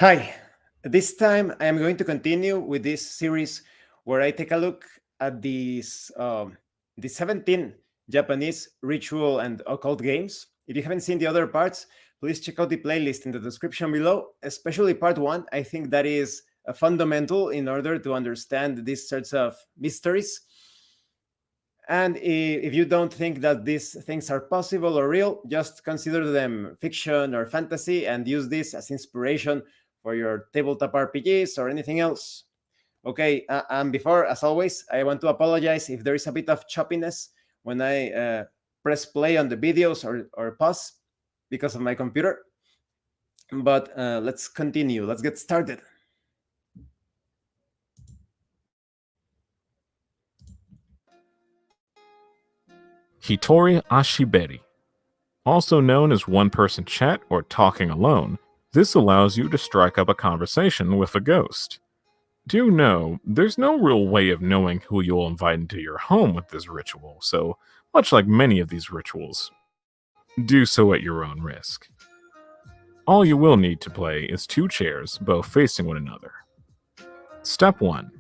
Hi, this time I am going to continue with this series where I take a look at the 17 Japanese ritual and occult games. If you haven't seen the other parts, please check out the playlist in the description below, especially part one. I think that is a fundamental in order to understand these sorts of mysteries. And if you don't think that these things are possible or real, just consider them fiction or fantasy and use this as inspiration for your tabletop RPGs or anything else. Okay, and before, as always, I want to apologize if there is a bit of choppiness when I press play on the videos or pause because of my computer. But let's continue. Let's get started. Hitori Ashiberi. Also known as one-person chat or talking alone, this allows you to strike up a conversation with a ghost. Do know, there's no real way of knowing who you'll invite into your home with this ritual, so much like many of these rituals, do so at your own risk. All you will need to play is 2 chairs, both facing one another. Step 1.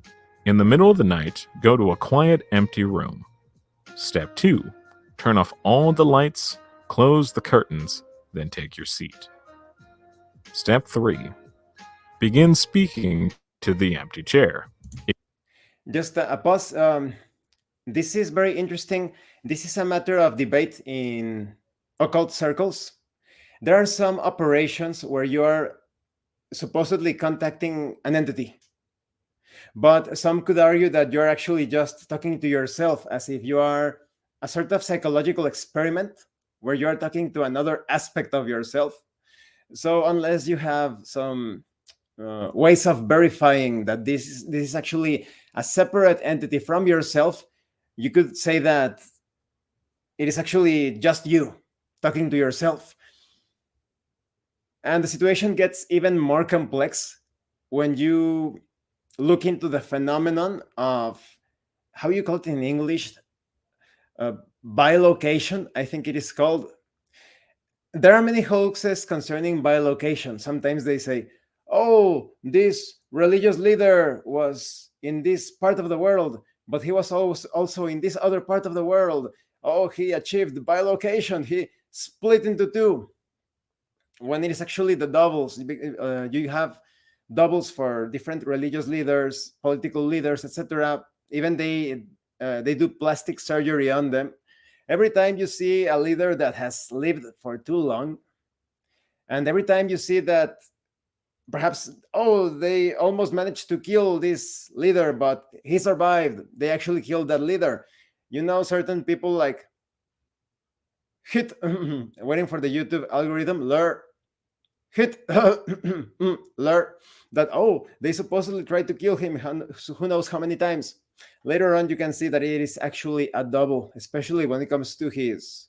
In the middle of the night, go to a quiet, empty room. Step 2. Turn off all the lights, close the curtains, then take your seat. Step 3. Begin speaking to the empty chair. Just a pause. This is very interesting. This is a matter of debate in occult circles. There are some operations where you are supposedly contacting an entity, but some could argue that you're actually just talking to yourself, as if you are a sort of psychological experiment where you are talking to another aspect of yourself. So unless you have some ways of verifying that this is actually a separate entity from yourself, you could say that it is actually just you talking to yourself. And the situation gets even more complex when you look into the phenomenon of, how you call it in English, bilocation, I think it is called. There are many hoaxes concerning bilocation. Sometimes they say, oh, this religious leader was in this part of the world, but he was also in this other part of the world. Oh, he achieved bilocation. He split into two. When it is actually the doubles, you have doubles for different religious leaders, political leaders, etc. Even they do plastic surgery on them. Every time you see a leader that has lived for too long, and every time you see that perhaps, oh, they almost managed to kill this leader, but he survived, they actually killed that leader. You know, certain people like hit waiting for the YouTube algorithm lure hit lure that, oh, they supposedly tried to kill him who knows how many times. Later on you can see that it is actually a double, especially when it comes to his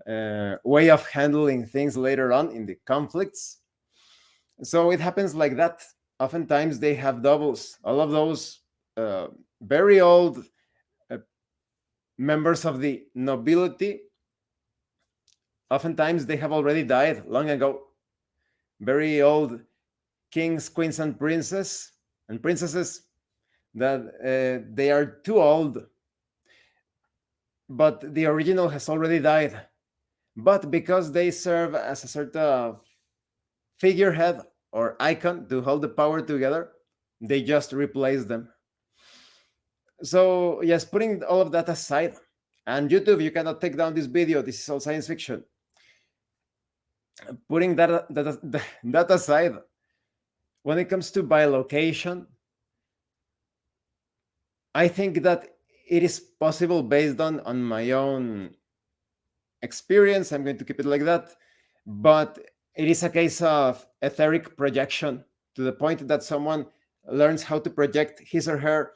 way of handling things later on in the conflicts. So it happens like that. Oftentimes they have doubles. All of those very old members of the nobility, oftentimes they have already died long ago. Very old kings, queens, and princesses that they are too old, but the original has already died. But because they serve as a sort of figurehead or icon to hold the power together, they just replace them. So yes, putting all of that aside, and YouTube, you cannot take down this video, this is all science fiction. Putting that aside, when it comes to bilocation, I think that it is possible based on my own experience. I'm going to keep it like that. But it is a case of etheric projection, to the point that someone learns how to project his or her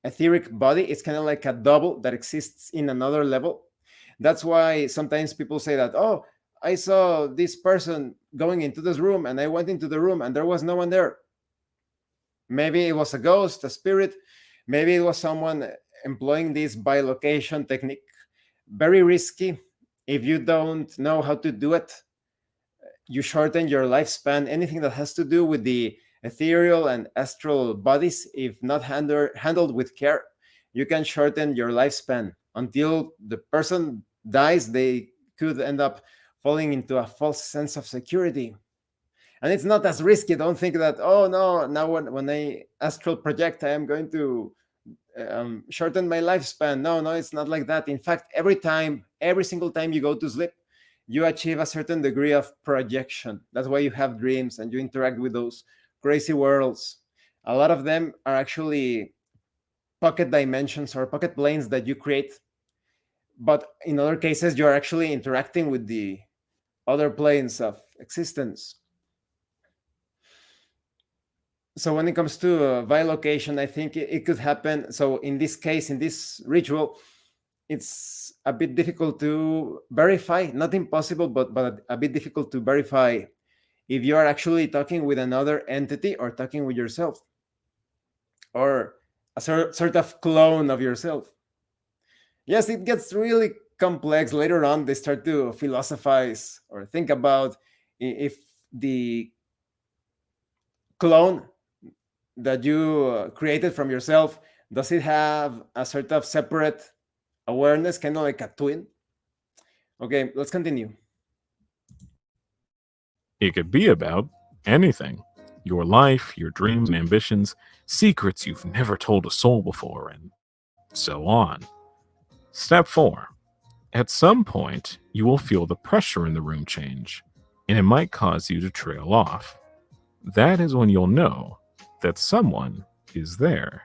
etheric body. It's kind of like a double that exists in another level. That's why sometimes people say that, oh, I saw this person going into this room and I went into the room and there was no one there. Maybe it was a ghost, a spirit. Maybe it was someone employing this bilocation technique. Very risky if you don't know how to do it. you shorten your lifespan. Anything that has to do with the ethereal and astral bodies, if not handled with care, you can shorten your lifespan until the person dies. They could end up falling into a false sense of security. And it's not as risky. Don't think that, oh no, now when I astral project, I am going to shorten my lifespan. No, no, it's not like that. In fact, every single time you go to sleep, you achieve a certain degree of projection. That's why you have dreams and you interact with those crazy worlds. A lot of them are actually pocket dimensions or pocket planes that you create. But in other cases, you're actually interacting with the other planes of existence. So when it comes to bilocation, I think it could happen. So in this case, in this ritual, it's a bit difficult to verify, not impossible, but a bit difficult to verify if you are actually talking with another entity or talking with yourself, or a sort of clone of yourself. Yes, it gets really complex. Later on, they start to philosophize or think about if the clone that you created from yourself, does it have a sort of separate awareness, kind of like a twin? Okay, let's continue. It could be about anything: your life, your dreams and ambitions, secrets you've never told a soul before, and so on. Step 4. At some point, you will feel the pressure in the room change, and it might cause you to trail off. That is when you'll know that someone is there.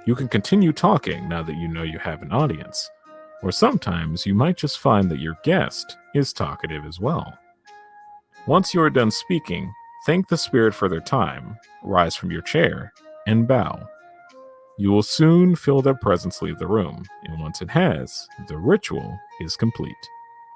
You can continue talking now that you know you have an audience, or sometimes you might just find that your guest is talkative as well. Once you are done speaking, thank the spirit for their time, rise from your chair, and bow. You will soon feel their presence leave the room, and once it has, the ritual is complete.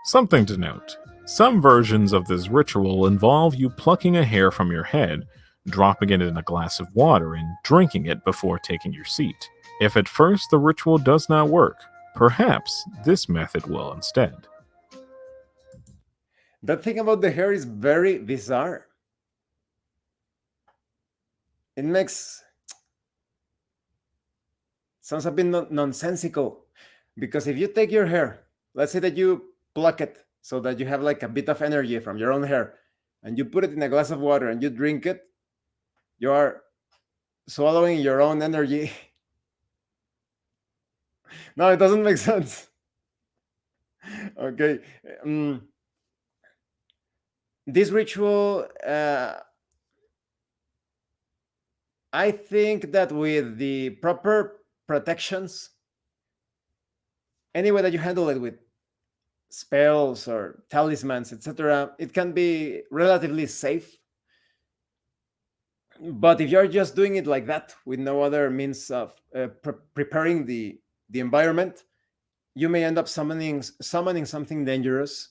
Something to note: some versions of this ritual involve you plucking a hair from your head, dropping it in a glass of water, and drinking it before taking your seat. If at first the ritual does not work, perhaps this method will instead. That thing about the hair is very bizarre. It makes sounds a bit nonsensical, because if you take your hair, let's say that you pluck it so that you have like a bit of energy from your own hair, and you put it in a glass of water and you drink it, you are swallowing your own energy. No, it doesn't make sense. Okay. This ritual, I think that with the proper protections, any way that you handle it, with spells or talismans, etc., it can be relatively safe. But if you're just doing it like that with no other means of preparing the environment, you may end up summoning something dangerous.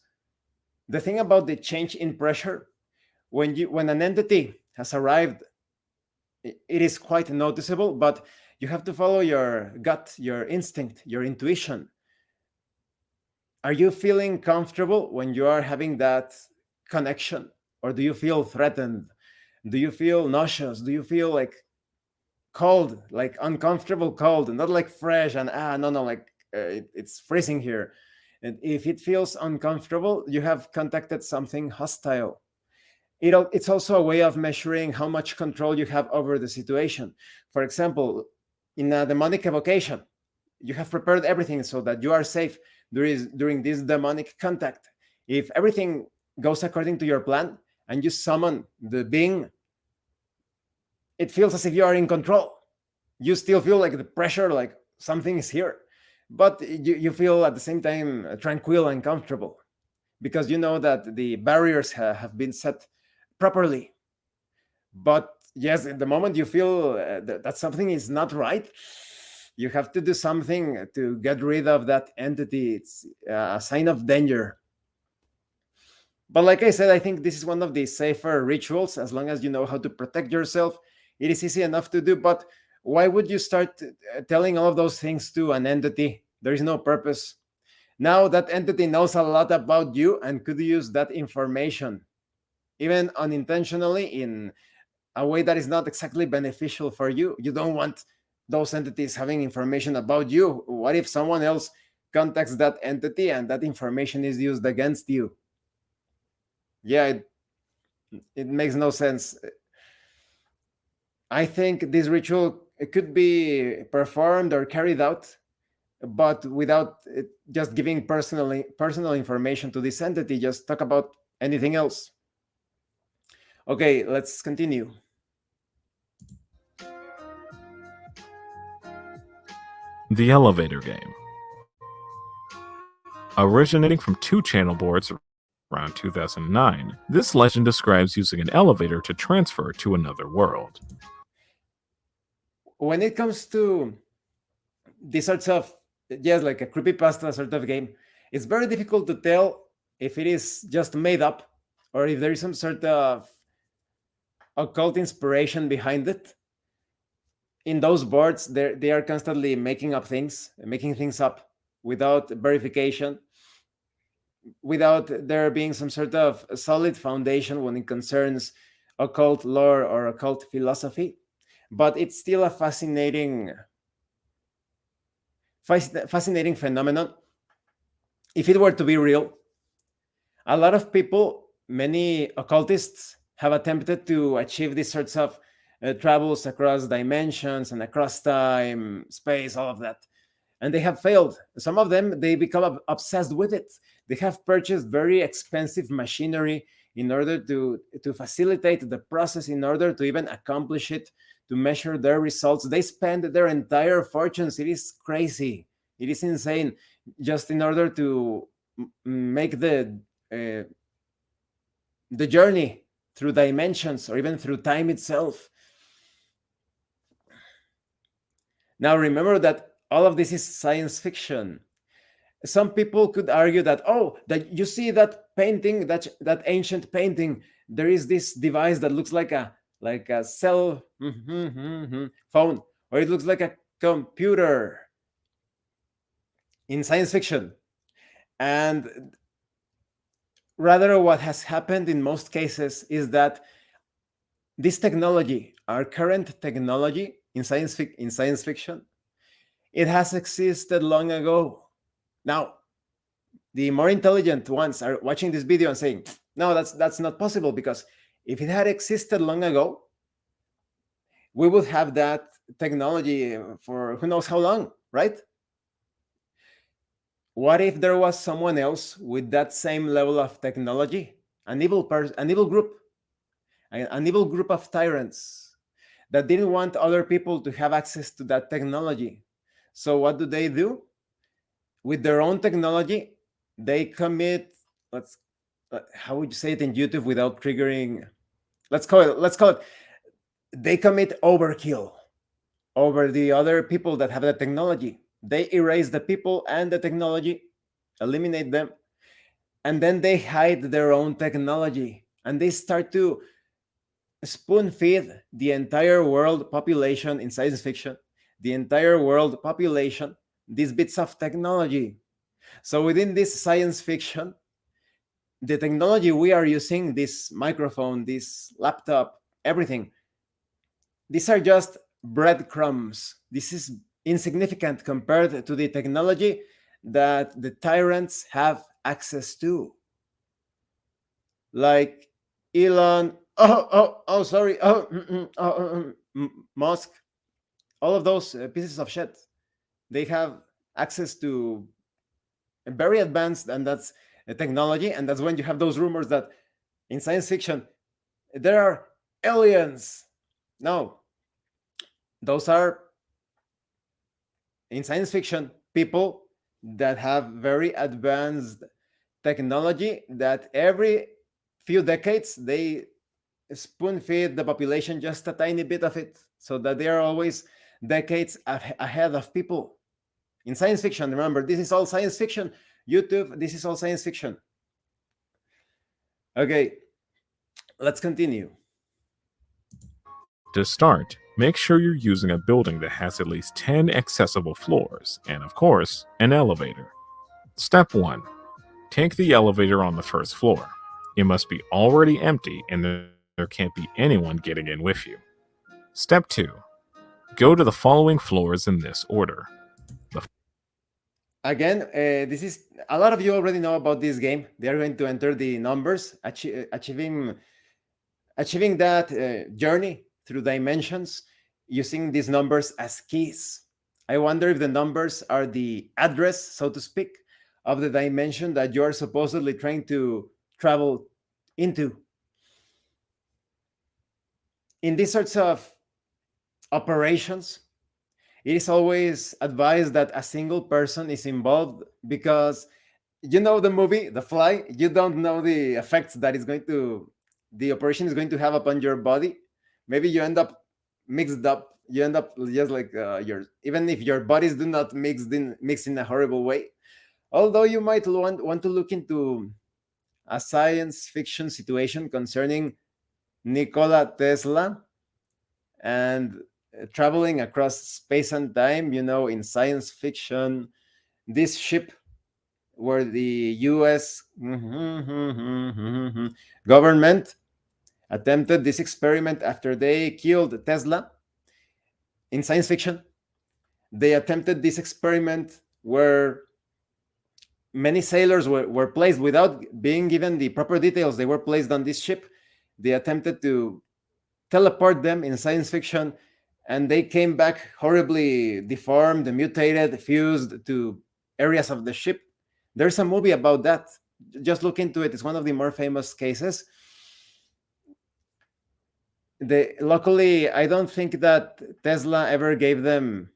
The thing about the change in pressure, when an entity has arrived, it is quite noticeable, but you have to follow your gut, your instinct, your intuition. Are you feeling comfortable when you are having that connection, or do you feel threatened? Do you feel nauseous? Do you feel like cold, like uncomfortable cold, and not like fresh and no, like it's freezing here? And if it feels uncomfortable, you have contacted something hostile. It's also a way of measuring how much control you have over the situation. For example, in a demonic evocation, you have prepared everything so that you are safe during this demonic contact. If everything goes according to your plan and you summon the being, it feels as if you are in control. You still feel like the pressure, like something is here, but you feel at the same time tranquil and comfortable, because you know that the barriers have been set properly. But yes, in the moment you feel that something is not right, you have to do something to get rid of that entity. It's a sign of danger. But like I said, I think this is one of the safer rituals. As long as you know how to protect yourself, it is easy enough to do. But why would you start telling all of those things to an entity? There is no purpose. Now that entity knows a lot about you and could use that information. even unintentionally, in a way that is not exactly beneficial for you. You don't want those entities having information about you. What if someone else contacts that entity and that information is used against you? Yeah, it makes no sense. I think this ritual could be performed or carried out, but without just giving personal information to this entity. Just talk about anything else. Okay, let's continue. The elevator game. Originating from two channel boards around 2009, this legend describes using an elevator to transfer to another world. When it comes to these sorts of, yes, like a creepypasta sort of game, it's very difficult to tell if it is just made up or if there is some sort of occult inspiration behind it. In those boards, they are constantly making things up without verification, without there being some sort of solid foundation when it concerns occult lore or occult philosophy. But it's still a fascinating phenomenon. If it were to be real, a lot of people, many occultists, have attempted to achieve these sorts of travels across dimensions and across time, space, all of that. And they have failed. Some of them, they become obsessed with it. They have purchased very expensive machinery in order to facilitate the process, in order to even accomplish it, to measure their results. They spend their entire fortunes. It is crazy. It is insane, just in order to make the journey through dimensions or even through time itself. Now, remember that all of this is science fiction. Some people could argue that, oh, that you see that painting, that ancient painting, there is this device that looks like a cell phone, or it looks like a computer in science fiction. And rather, what has happened in most cases is that this technology, our current technology in science fiction, it has existed long ago. Now, the more intelligent ones are watching this video and saying, no, that's not possible, because if it had existed long ago, we would have that technology for who knows how long, right? What if there was someone else with that same level of technology, an evil group, an evil group of tyrants that didn't want other people to have access to that technology? So what do? With their own technology, they commit, how would you say it in YouTube without triggering? Let's call it, they commit overkill over the other people that have the technology. They erase the people and the technology, eliminate them, and then they hide their own technology, and they start to spoon feed the entire world population in science fiction, the entire world population, these bits of technology. So within this science fiction, the technology we are using, this microphone, this laptop, everything, these are just breadcrumbs. This is insignificant compared to the technology that the tyrants have access to. Like Elon, Musk, all of those pieces of shit, they have access to very advanced, and that's technology. And that's when you have those rumors that in science fiction there are aliens. No, those are, in science fiction, people that have very advanced technology that every few decades they spoon feed the population just a tiny bit of it, so that they are always decades ahead of people. In science fiction, remember, this is all science fiction. YouTube, this is all science fiction. Okay, let's continue. To start, make sure you're using a building that has at least 10 accessible floors, and of course, an elevator. Step 1. Take the elevator on the first floor. It must be already empty and there can't be anyone getting in with you. Step 2. Go to the following floors in this order. Again, this is a lot of you already know about this game. They are going to enter the numbers, achieving that journey through dimensions using these numbers as keys. I wonder if the numbers are the address, so to speak, of the dimension that you are supposedly trying to travel into. In these sorts of operations, it is always advised that a single person is involved because you know the movie The Fly, you don't know the effects that the operation is going to have upon your body. Maybe you end up mixed up, you end up just like your, even if your bodies do not mix in a horrible way, although you might want to look into a science fiction situation concerning Nikola Tesla and traveling across space and time. In science fiction, this ship where the US government attempted this experiment after they killed Tesla. In science fiction, they attempted this experiment where many sailors were placed without being given the proper details. They were placed on this ship. They attempted to teleport them in science fiction, and they came back horribly deformed, mutated, fused to areas of the ship. There's a movie about that. Just look into it. It's one of the more famous cases. Luckily, I don't think that Tesla ever gave them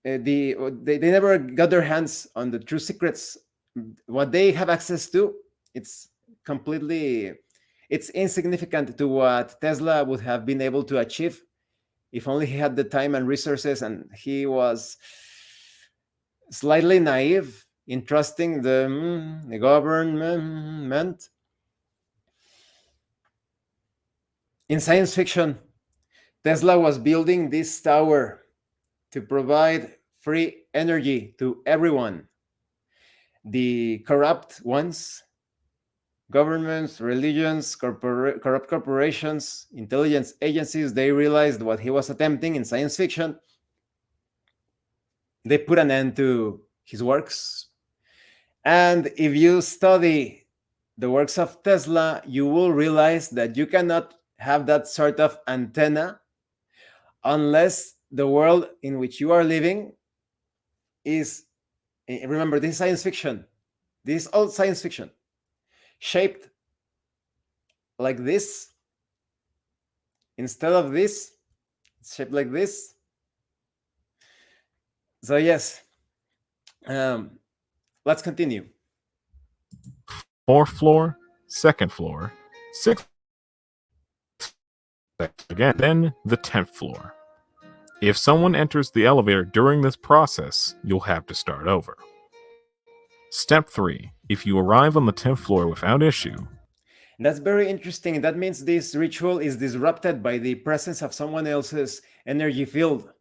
they never got their hands on the true secrets. What they have access to, it's completely, it's insignificant to what Tesla would have been able to achieve if only he had the time and resources, and he was slightly naive in trusting the government. In science fiction, Tesla was building this tower to provide free energy to everyone. The corrupt ones, governments, religions, corrupt corporations, intelligence agencies, they realized what he was attempting in science fiction. They put an end to his works. And if you study the works of Tesla, you will realize that you cannot have that sort of antenna unless the world in which you are living is, remember, this is science fiction. This is all science fiction, shaped like this. Instead of this, it's shaped like this. So yes, let's continue. 4th floor, 2nd floor, 6th again, then the 10th floor. If someone enters the elevator during this process, you'll have to start over. Step 3. If you arrive on the 10th floor without issue, that's very interesting. That means this ritual is disrupted by the presence of someone else's energy field.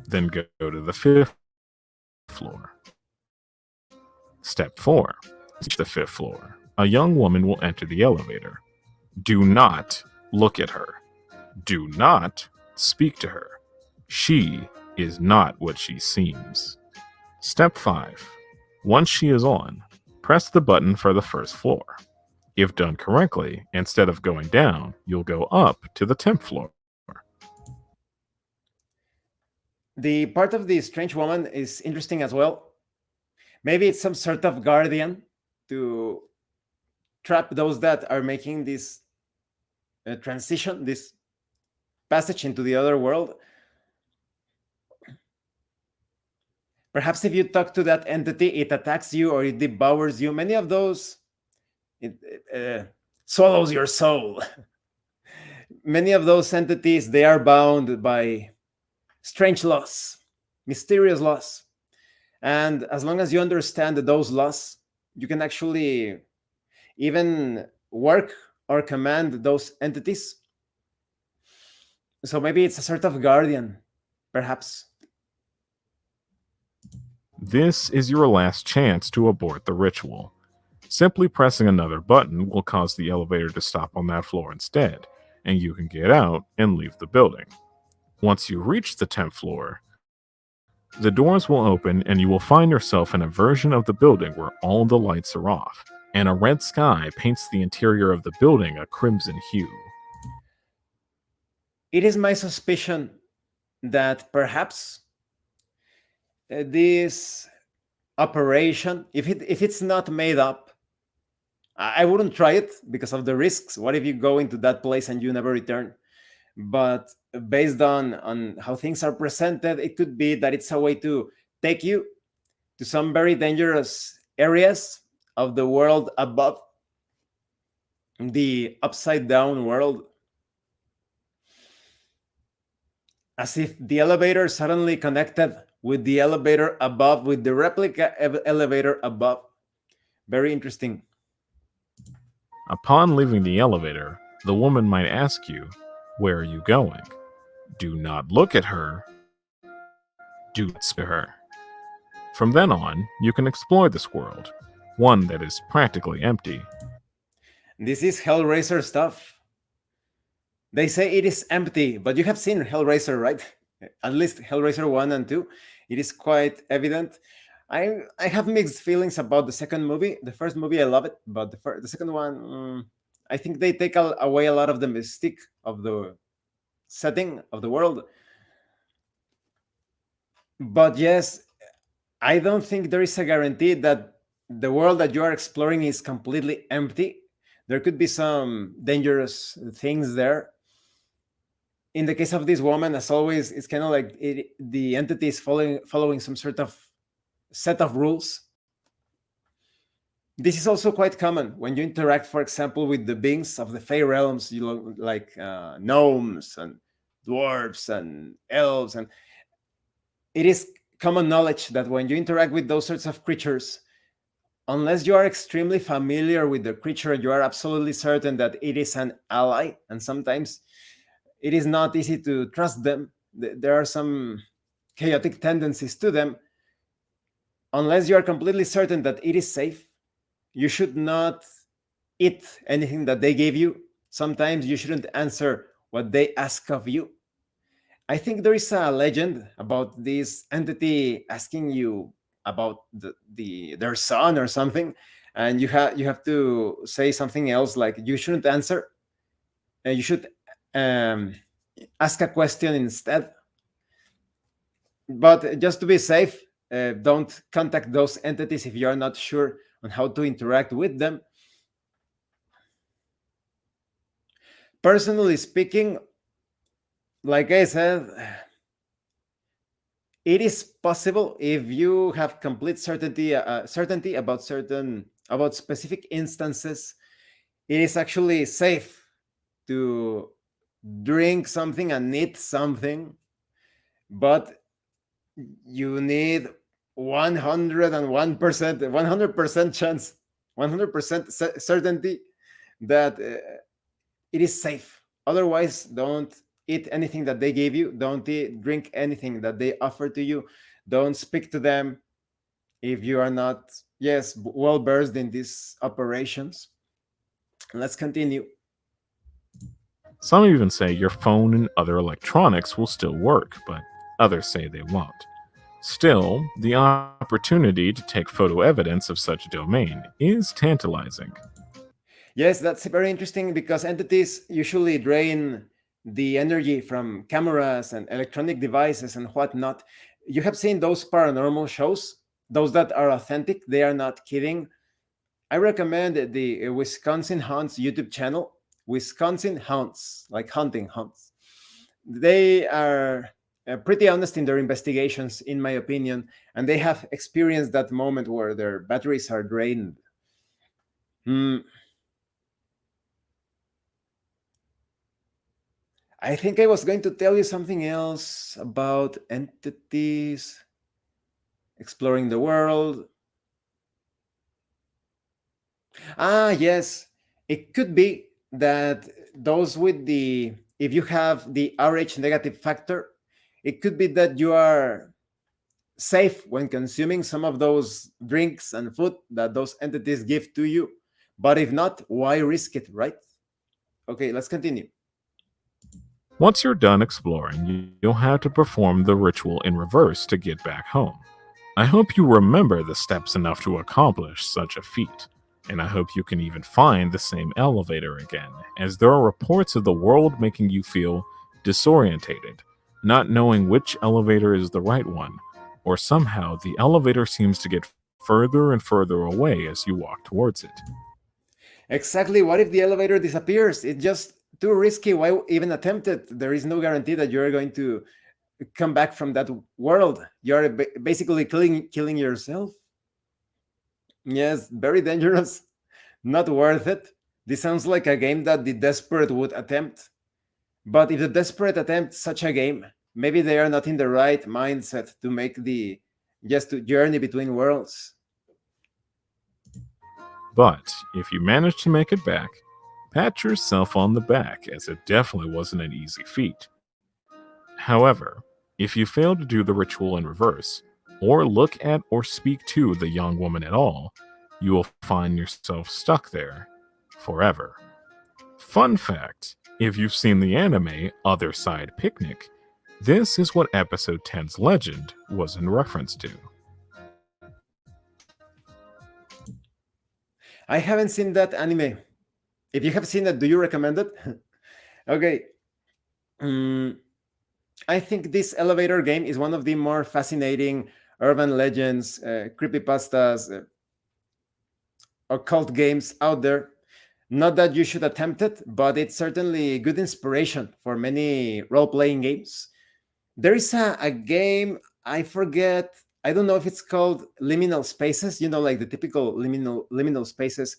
Then go to the 5th floor. Step 4. Reach the 5th floor. A young woman will enter the elevator. Do not look at her. Do not speak to her. She is not what she seems. Step 5. Once she is on, press the button for the 1st floor. If done correctly, instead of going down, you'll go up to the 10th floor. The part of the strange woman is interesting as well. Maybe it's some sort of guardian to trap those that are making this transition, this passage into the other world. Perhaps if you talk to that entity, it attacks you or it devours you. Many of those, it swallows your soul. Many of those entities, they are bound by strange laws, mysterious laws. And as long as you understand those laws, you can actually even work or command those entities. So maybe it's a sort of guardian, perhaps. This is your last chance to abort the ritual. Simply pressing another button will cause the elevator to stop on that floor instead, and you can get out and leave the building. Once you reach the 10th floor, the doors will open and you will find yourself in a version of the building where all the lights are off, and a red sky paints the interior of the building a crimson hue. It is my suspicion that perhaps this operation, if it's not made up, I wouldn't try it because of the risks. What if you go into that place and you never return? But based on how things are presented, it could be that it's a way to take you to some very dangerous areas of the world above, the upside down world, as if the elevator suddenly connected with the elevator above, with the replica elevator above. Very interesting. Upon leaving the elevator, the woman might ask you, "Where are you going?" Do not look at her. Do not speak to her. From then on, you can explore this world, one that is practically empty. This is Hellraiser stuff. They say it is empty, but you have seen Hellraiser, right? At least Hellraiser 1 and 2. It is quite evident. I have mixed feelings about the second movie. The first movie, I love it, but the second one, I think they take away a lot of the mystique of the setting of the world. But yes, I don't think there is a guarantee that the world that you are exploring is completely empty. There could be some dangerous things there. In the case of this woman, as always, it's kind of like the entity is following some sort of set of rules. This is also quite common when you interact, for example, with the beings of the Fey realms, you know, like gnomes and dwarves and elves, and it is common knowledge that when you interact with those sorts of creatures, unless you are extremely familiar with the creature, you are absolutely certain that it is an ally, and sometimes it is not easy to trust them. There are some chaotic tendencies to them. Unless you are completely certain that it is safe, you should not eat anything that they gave you. Sometimes you shouldn't answer what they ask of you. I think there is a legend about this entity asking you about their son or something, and you have to say something else, like you shouldn't answer, and you should um, ask a question instead. But just to be safe, don't contact those entities if you are not sure on how to interact with them. Personally speaking, like I said, it is possible if you have complete certainty about specific instances. It is actually safe to drink something and eat something, but you need 101% chance, 100% certainty that it is safe. Otherwise, don't eat anything that they gave you. Don't drink anything that they offer to you. Don't speak to them if you are not, yes, well versed in these operations. Let's continue. Some even say your phone and other electronics will still work, but others say they won't. Still, the opportunity to take photo evidence of such a domain is tantalizing. Yes, that's very interesting because entities usually drain the energy from cameras and electronic devices and whatnot. You have seen those paranormal shows, those that are authentic, they are not kidding. I recommend the Wisconsin Hunts YouTube channel. Wisconsin Hunts, like hunting hunts. They are pretty honest in their investigations, in my opinion, and they have experienced that moment where their batteries are drained. Hmm. I think I was going to tell you something else about entities exploring the world. Ah, yes. It could be that those with the, if you have the RH negative factor, it could be that you are safe when consuming some of those drinks and food that those entities give to you. But if not, why risk it, right? Okay, let's continue. Once you're done exploring, you'll have to perform the ritual in reverse to get back home. I hope you remember the steps enough to accomplish such a feat, and I hope you can even find the same elevator again, as there are reports of the world making you feel disorientated, not knowing which elevator is the right one, or somehow the elevator seems to get further and further away as you walk towards it. Exactly. What if the elevator disappears? It's just too risky. Why even attempt it? There is no guarantee that you're going to come back from that world. You're basically killing yourself. Yes, very dangerous. Not worth it. This sounds like a game that the desperate would attempt. But if the desperate attempt such a game, maybe they are not in the right mindset to make the just to journey between worlds. But if you manage to make it back, pat yourself on the back, as it definitely wasn't an easy feat. However, if you fail to do the ritual in reverse, or look at or speak to the young woman at all, you will find yourself stuck there forever. Fun fact, if you've seen the anime Other Side Picnic, this is what episode 10's legend was in reference to. I haven't seen that anime. If you have seen it, do you recommend it? Okay. Mm, I think this elevator game is one of the more fascinating urban legends, creepypastas, occult games out there. Not that you should attempt it, but it's certainly good inspiration for many role playing games. There is a game, I forget, I don't know if it's called Liminal Spaces, like the typical liminal spaces.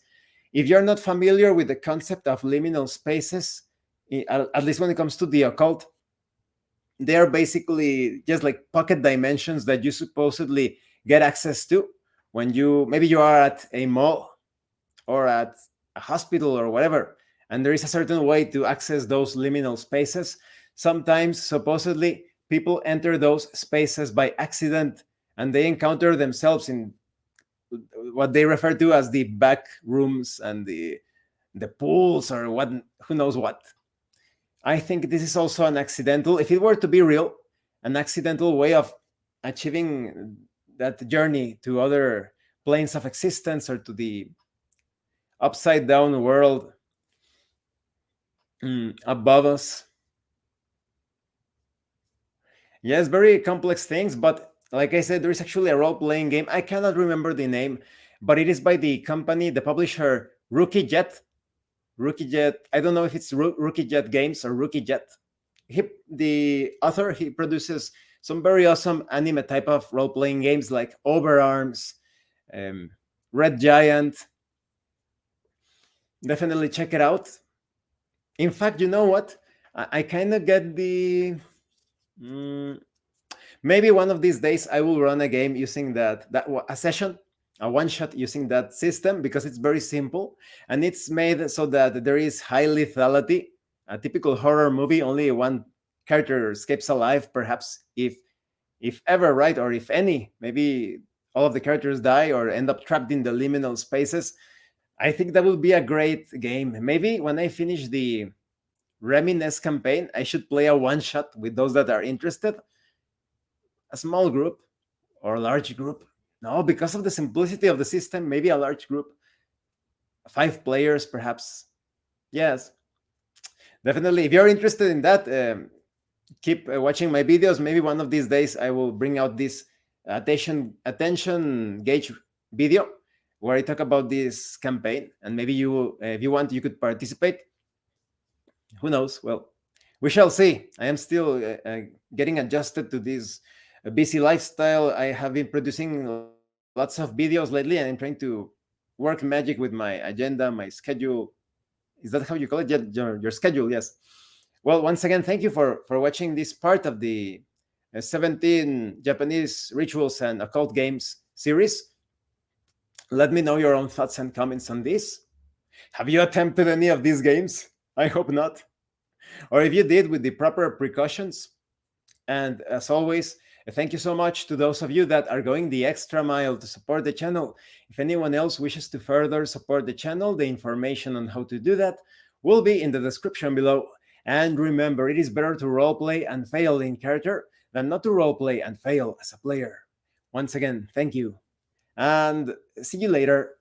If you're not familiar with the concept of liminal spaces, at least when it comes to the occult, they are basically just like pocket dimensions that you supposedly get access to when you are at a mall or at a hospital or whatever, and there is a certain way to access those liminal spaces. Sometimes supposedly people enter those spaces by accident, and they encounter themselves in what they refer to as the back rooms and the pools or what, who knows what. I think this is also an accidental, if it were to be real, an accidental way of achieving that journey to other planes of existence or to the upside down world above us. Yes, very complex things, but like I said, there is actually a role playing game. I cannot remember the name, but it is by the company, the publisher Rookie Jet. Rookie Jet. I don't know if it's Rookie Jet Games or Rookie Jet. The author, he produces some very awesome anime type of role playing games like Overarms, Red Giant. Definitely check it out. In fact, you know what? I kind of get the. Maybe one of these days I will run a game using a session, a one shot using that system, because it's very simple and it's made so that there is high lethality. A typical horror movie, only one character escapes alive, perhaps, if ever, right? Or if any, maybe all of the characters die or end up trapped in the liminal spaces. I think that would be a great game. Maybe when I finish the Reminisce campaign, I should play a one shot with those that are interested. A small group or a large group? No, because of the simplicity of the system, maybe a large group. 5 players, perhaps. Yes, definitely. If you're interested in that, keep watching my videos. Maybe one of these days I will bring out this attention gauge video where I talk about this campaign, and maybe you, if you want, you could participate. Who knows? Well, we shall see. I am still getting adjusted to this busy lifestyle. I have been producing lots of videos lately, and I'm trying to work magic with my agenda, my schedule. Is that how you call it? Yeah, your schedule, yes. Well, once again, thank you for watching this part of the 17 Japanese rituals and occult games series. Let me know your own thoughts and comments on this. Have you attempted any of these games? I hope not. Or if you did, with the proper precautions. And as always, Thank you so much to those of you that are going the extra mile to support the channel. If anyone else wishes to further support the channel, the information on how to do that will be in the description below. And remember, it is better to roleplay and fail in character than not to roleplay and fail as a player. Once again, thank you, and see you later.